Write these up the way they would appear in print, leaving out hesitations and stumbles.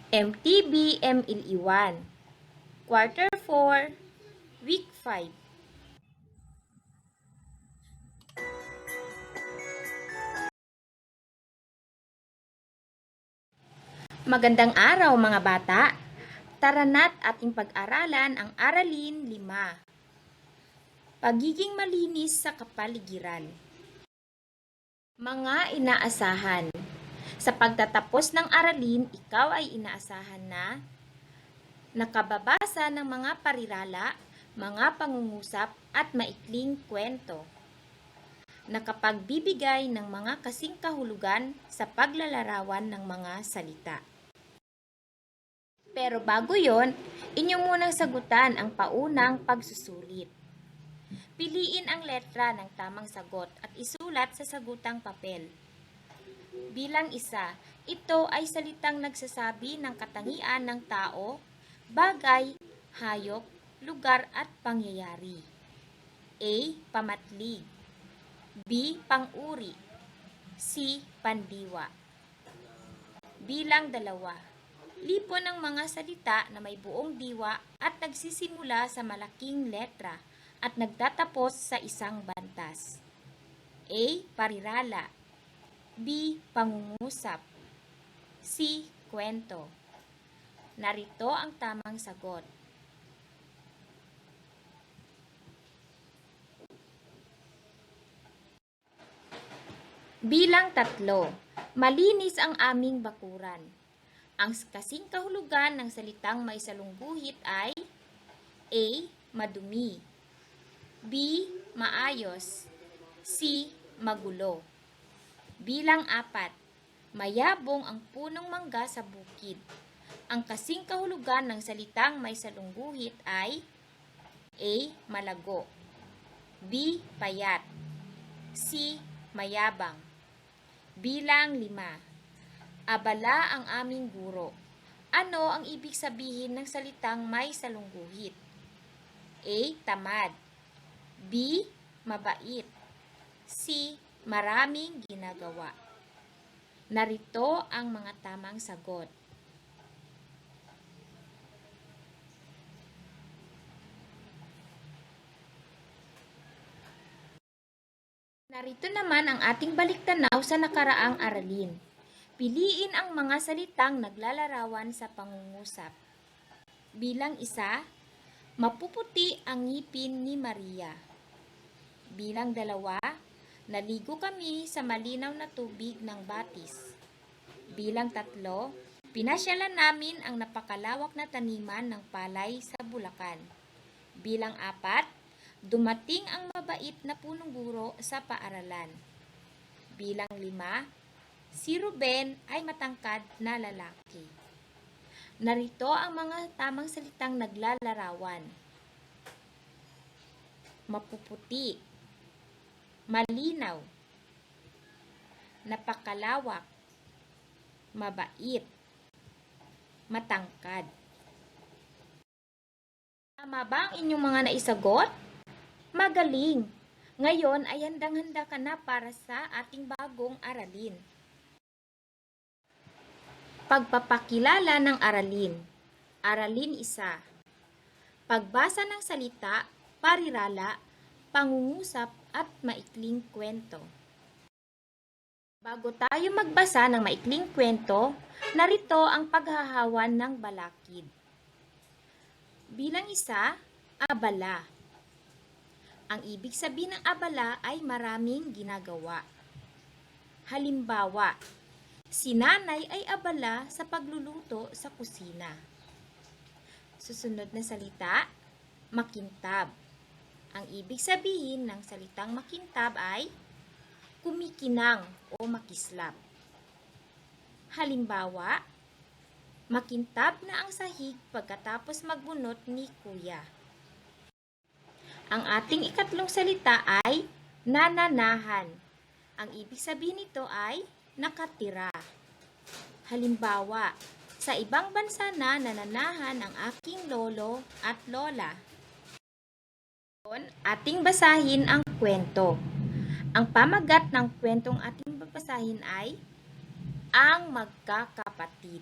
MTB MLE1, Quarter 4, Week 5. Magandang araw mga bata! Tara na't ating pag-aralan ang Aralin 5. Pagiging malinis sa kapaligiran. Mga inaasahan. Sa pagtatapos ng aralin, ikaw ay inaasahan na nakababasa ng mga parirala, mga pangungusap at maikling kwento. Nakapagbibigay ng mga kasing kahulugan sa paglalarawan ng mga salita. Pero bago yon, inyo munang sagutan ang paunang pagsusulit. Piliin ang letra ng tamang sagot at isulat sa sagutang papel. Bilang 1, ito ay salitang nagsasabi ng katangian ng tao, bagay, hayop, lugar at pangyayari. A. Pamatlig. B. Pang-uri. C. Pandiwa. Bilang 2, lipon ng mga salita na may buong diwa at nagsisimula sa malaking letra at nagtatapos sa isang bantas. A. Parirala. B. Pangungusap. C. Kwento. Narito ang tamang sagot. Bilang 3, malinis ang aming bakuran. Ang kasing kahulugan ng salitang may salungguhit ay A. Madumi. B. Maayos. C. Magulo. Bilang 4, mayabong ang punong mangga sa bukid. Ang kasing kahulugan ng salitang may salungguhit ay A. Malago. B. Payat. C. Mayabang. Bilang 5, abala ang aming guro. Ano ang ibig sabihin ng salitang may salungguhit? A. Tamad. B. Mabait. C. Maraming ginagawa. Narito ang mga tamang sagot. Narito naman ang ating baliktanaw sa nakaraang aralin. Piliin ang mga salitang naglalarawan sa pangungusap. Bilang 1, mapuputi ang ngipin ni Maria. Bilang 2, naligo kami sa malinaw na tubig ng batis. Bilang 3, pinasyalan namin ang napakalawak na taniman ng palay sa Bulacan. Bilang 4, dumating ang mabait na punong guro sa paaralan. Bilang 5, si Ruben ay matangkad na lalaki. Narito ang mga tamang salitang naglalarawan. Mapuputi, malinaw, napakalawak, mabait, matangkad. Tama ba ang inyong mga naisagot? Magaling! Ngayon ay handang-handa ka na para sa ating bagong aralin. Pagpapakilala ng aralin. Aralin 1. Pagbasa ng salita, parirala, pangungusap at maikling kwento. Bago tayo magbasa ng maikling kwento, narito ang paghahawan ng balakid. Bilang 1, abala. Ang ibig sabihin ng abala ay maraming ginagawa. Halimbawa, si nanay ay abala sa pagluluto sa kusina. Susunod na salita, makintab. Ang ibig sabihin ng salitang makintab ay kumikinang o makislap. Halimbawa, makintab na ang sahig pagkatapos magbunot ni kuya. Ang ating ikatlong salita ay nananahan. Ang ibig sabihin nito ay nakatira. Halimbawa, sa ibang bansa na nananahan ang aking lolo at lola. Ating basahin ang kwento. Ang pamagat ng kwentong ating babasahin ay ang magkakapatid.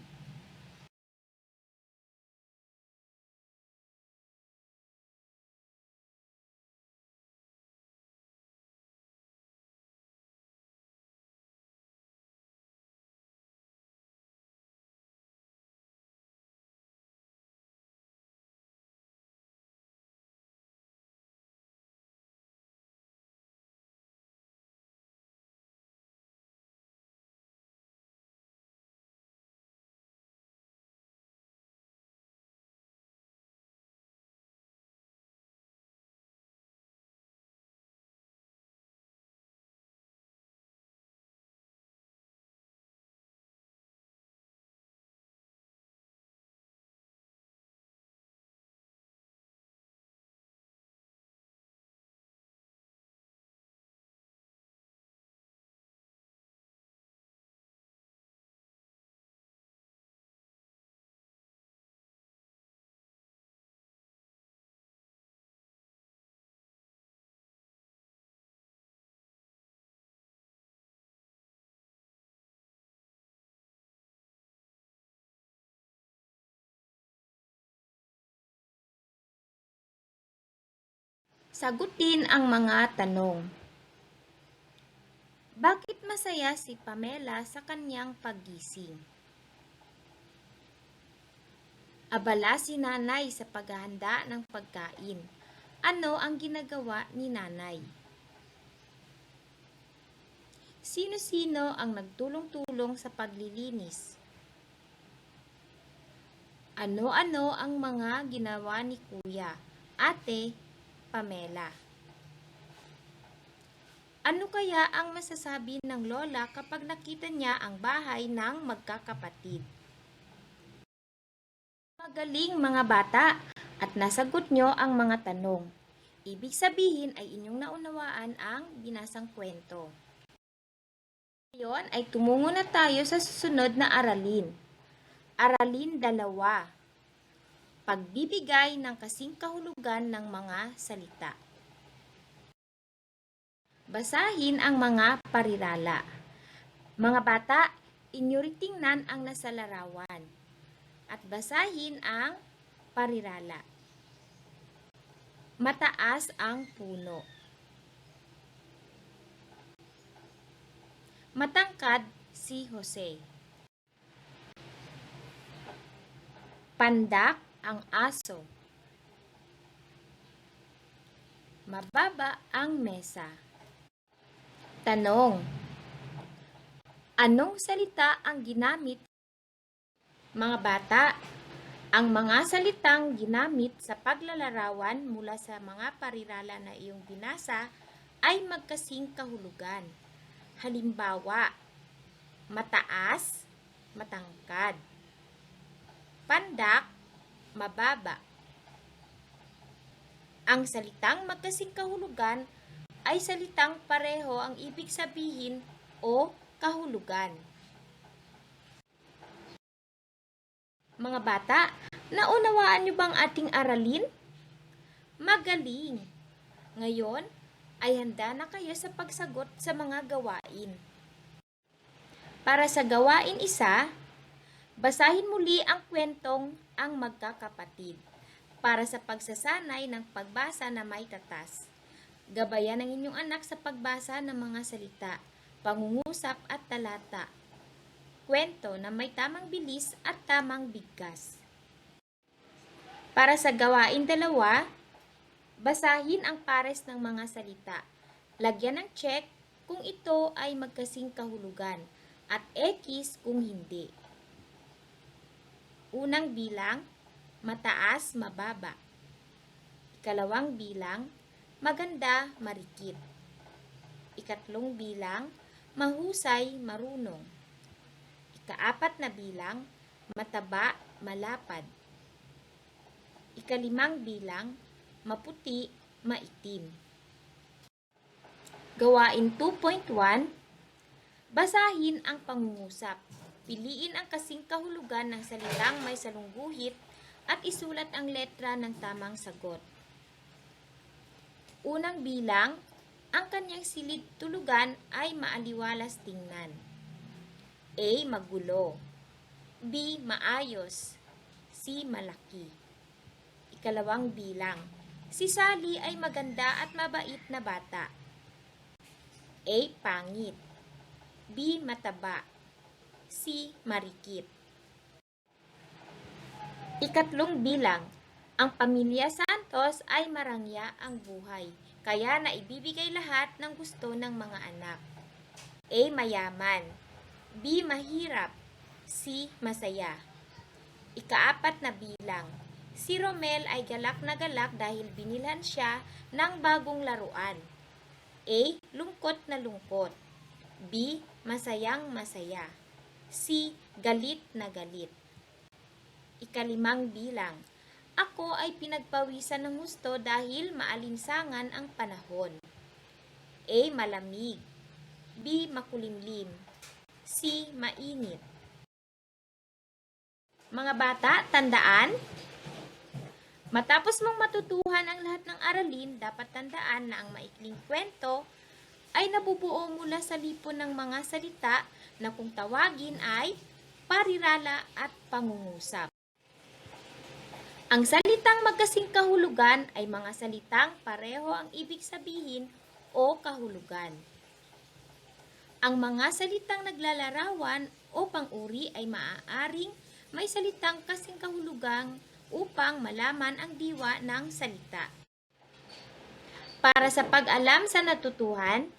Sagutin ang mga tanong. Bakit masaya si Pamela sa kanyang paggising? Abala si nanay sa paghahanda ng pagkain. Ano ang ginagawa ni nanay? Sino-sino ang nagtulong-tulong sa paglilinis? Ano-ano ang mga ginawa ni Kuya, Ate, Pamela? Ano kaya ang masasabi ng lola kapag nakita niya ang bahay ng magkakapatid? Magaling mga bata at nasagot nyo ang mga tanong. Ibig sabihin ay inyong naunawaan ang binasang kwento. Ngayon ay tumungo na tayo sa susunod na aralin. Aralin 2. Pagbibigay ng kasing kahulugan ng mga salita. Basahin ang mga parirala. Mga bata, inyo ring tingnan ang nasa larawan at basahin ang parirala. Mataas ang puno. Matangkad si Jose. Pandak ang aso. Mababa ang mesa. Tanong: anong salita ang ginamit? Mga bata, ang mga salitang ginamit sa paglalarawan mula sa mga parirala na iyong binasa ay magkasing kahulugan. Halimbawa, mataas, matangkad. Pandak, mababa. Ang salitang magkasing kahulugan ay salitang pareho ang ibig sabihin o kahulugan. Mga bata, naunawaan niyo bang ating aralin? Magaling! Ngayon ay handa na kayo sa pagsagot sa mga gawain. Para sa gawain 1, basahin muli ang kwentong Ang Magkakapatid. Para sa pagsasanay ng pagbasa na may tatas. Gabayan ang inyong anak sa pagbasa ng mga salita, pangungusap at talata. Kwento na may tamang bilis at tamang bigkas. Para sa gawain 2, basahin ang pares ng mga salita. Lagyan ng check kung ito ay magkasing kahulugan at X kung hindi. Unang bilang, mataas, mababa. Ikalawang bilang, maganda, marikit. Ikatlong bilang, mahusay, marunong. Ikaapat na bilang, mataba, malapad. Ikalimang bilang, maputi, maitim. Gawain 2.1, basahin ang pangungusap. Piliin ang kasing kahulugan ng salitang may salungguhit at isulat ang letra ng tamang sagot. Unang bilang, ang kanyang silid tulugan ay maaliwalas tingnan. A. Magulo. B. Maayos. C. Malaki. Ikalawang bilang, si Sally ay maganda at mabait na bata. A. Pangit. B. Mataba. C. Marikit. Ikatlong bilang, ang pamilya Santos ay marangya ang buhay, kaya naibibigay lahat ng gusto ng mga anak. A. Mayaman. B. Mahirap. C. Masaya. Ikaapat na bilang, si Romel ay galak na galak dahil binilhan siya ng bagong laruan. A. Lungkot na lungkot. B. Masayang masaya. C. Galit na galit. Ikalimang bilang, ako ay pinagpawisan ng husto dahil maalinsangan ang panahon. A. Malamig. B. Makulimlim. C. Mainit. Mga bata, tandaan, matapos mong matutuhan ang lahat ng aralin, dapat tandaan na ang maikling kwento ay nabubuo mula sa lipon ng mga salita na kung tawagin ay parirala at pangungusap. Ang salitang magkasing kahulugan ay mga salitang pareho ang ibig sabihin o kahulugan. Ang mga salitang naglalarawan o pang-uri ay maaaring may salitang kasing kahulugan upang malaman ang diwa ng salita. Para sa pag-alam sa natutuhan,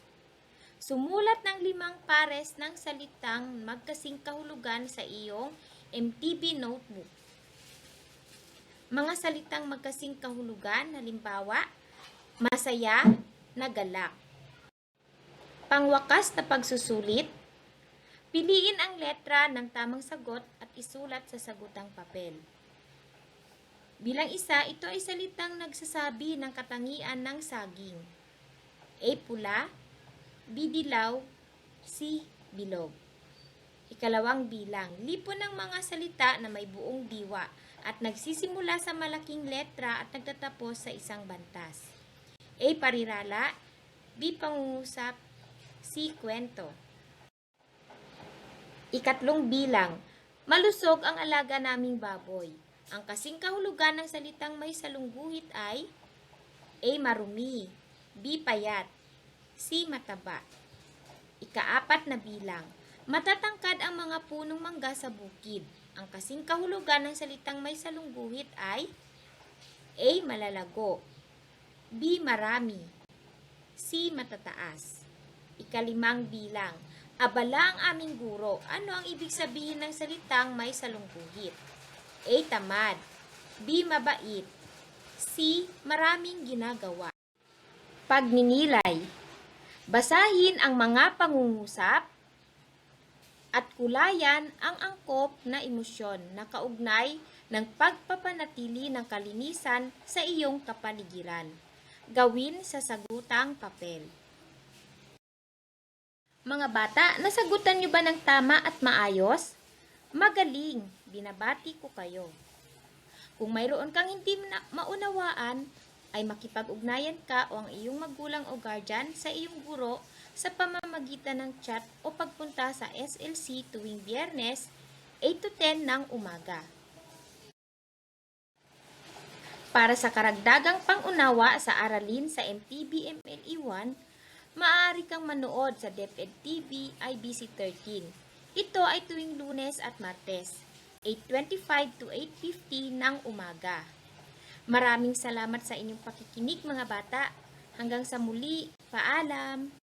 sumulat ng 5 pares ng salitang magkasing kahulugan sa iyong MTB notebook. Mga salitang magkasing kahulugan, halimbawa, masaya, nagalak. Pangwakas na pagsusulit, piliin ang letra ng tamang sagot at isulat sa sagutang papel. Bilang isa, ito ay salitang nagsasabi ng katangian ng saging. A. Pula, B. Dilaw, C. Bilog. Ikalawang bilang, lipon ng mga salita na may buong diwa at nagsisimula sa malaking letra at nagtatapos sa isang bantas. A. Parirala, B. Pangungusap, C. Kwento. Ikatlong bilang, malusog ang alaga naming baboy. Ang kasing kahulugan ng salitang may salungguhit ay A. Marumi, B. Payat, C. Mataba. Ika-4 na bilang, matatangkad ang mga punong mangga sa bukid. Ang kasing kahulugan ng salitang may salungguhit ay A. Malalago, B. Marami, C. Matataas. Ika-5 bilang, abala ang aming guro. Ano ang ibig sabihin ng salitang may salungguhit? A. Tamad, B. Mabait, C. Maraming ginagawa. Pagninilay, basahin ang mga pangungusap at kulayan ang angkop na emosyon na kaugnay ng pagpapanatili ng kalinisan sa iyong kapaligiran. Gawin sa sagutang papel. Mga bata, nasagutan niyo ba ng tama at maayos? Magaling! Binabati ko kayo. Kung mayroon kang hindi maunawaan, ay makipag-ugnayan ka o ang iyong magulang o guardian sa iyong guro sa pamamagitan ng chat o pagpunta sa SLC tuwing Biyernes, 8 to 10 ng umaga. Para sa karagdagang pangunawa sa aralin sa MTB MLE1, maaari kang manood sa DepEd TV IBC 13. Ito ay tuwing Lunes at Martes, 8:25 to 8:50 ng umaga. Maraming salamat sa inyong pakikinig mga bata. Hanggang sa muli, paalam!